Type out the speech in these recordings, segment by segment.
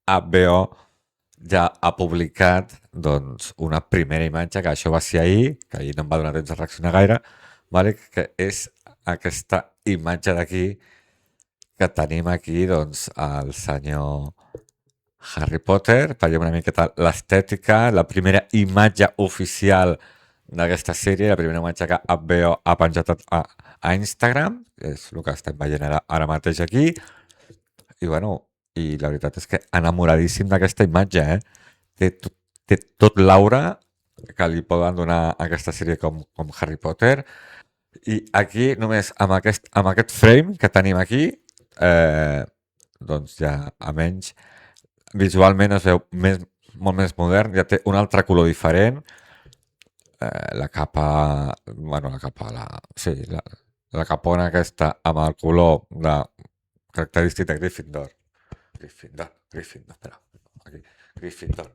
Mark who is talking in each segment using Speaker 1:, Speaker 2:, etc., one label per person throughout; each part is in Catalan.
Speaker 1: HBO ja ha publicat doncs, una primera imatge, que això va ser ahir, que ahir no em va donar temps de reaccionar gaire, vale? Que és aquesta imatge d'aquí, que tenim aquí doncs, el senyor Harry Potter. Veiem una miqueta l'estètica, la primera imatge oficial d'aquesta sèrie, la primera imatge que HBO ha penjat a Instagram, és el que estem veient ara mateix aquí, i bueno, i la veritat és que enamoradíssim d'aquesta imatge, té tot l'aura que li poden donar a aquesta sèrie com Harry Potter, i aquí només amb aquest frame que tenim aquí, doncs ja almenys visualment es veu molt més modern, ja té un altre color diferent, la capa, bueno, la capona aquesta amb el color característic de Gryffindor. Espera, aquí. Gryffindor.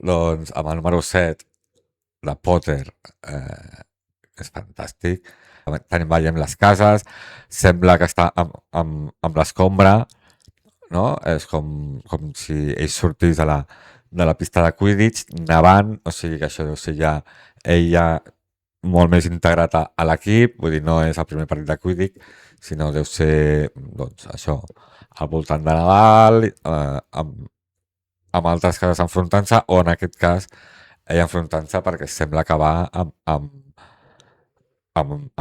Speaker 1: Doncs amb el número 7 de Potter és fantàstic. Veiem les cases, sembla que està amb l'escombra, no? És com si ell sortís de la pista de Quidditch nevant, o sigui que això deu ser ja ella molt més integrat a l'equip, vull dir, no és el primer partit de Quidditch, sinó deu ser, doncs, això, al voltant de Nadal, amb altres cases enfrontant-se, o en aquest cas, ella enfrontant-se perquè sembla que va amb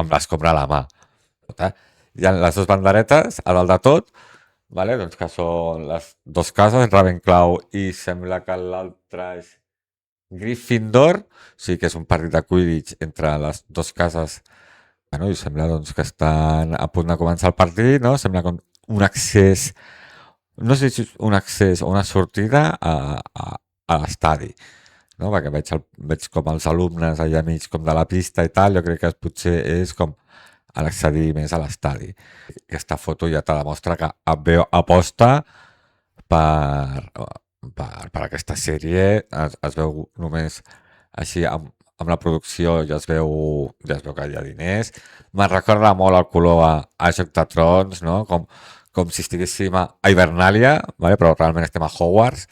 Speaker 1: l'escombra a la mà. Hi ha les dues banderetes a dalt de tot, vale? Doncs que són les dues cases, Ravenclaw, i sembla que l'altra és Gryffindor, o sigui que és un partit de Quidditch entre les dues cases, bueno, i sembla doncs, que estan a punt de començar el partit, no? Sembla com un accés, no sé si és un accés o una sortida a l'estadi, no? Perquè veig com els alumnes allà mig com de la pista i tal, jo crec que potser és com a l'accedir més a l'estadi. Aquesta foto ja te demostra que aposta per aquesta sèrie, es veu només així amb la producció, ja es veu que hi ha diners. Me'n recorda molt el color a Joc de Trons, no? Com si estiguéssim a Hibernàlia, vale? Però realment estem a Hogwarts,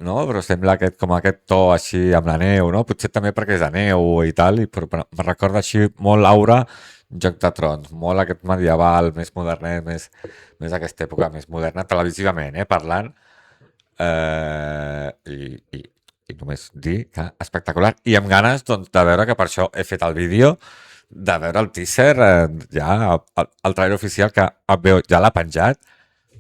Speaker 1: no? Però sembla com aquest to així amb la neu, no? Potser també perquè és de neu i tal, però me recorda així molt l'aura Joc de Trons, molt aquest medieval, més modernet, més aquesta època, més moderna, televisivament, parlant, i només dir que espectacular, i amb ganes doncs, de veure, que per això he fet el vídeo, de veure el teaser, ja el trailer oficial que HBO ja l'ha penjat,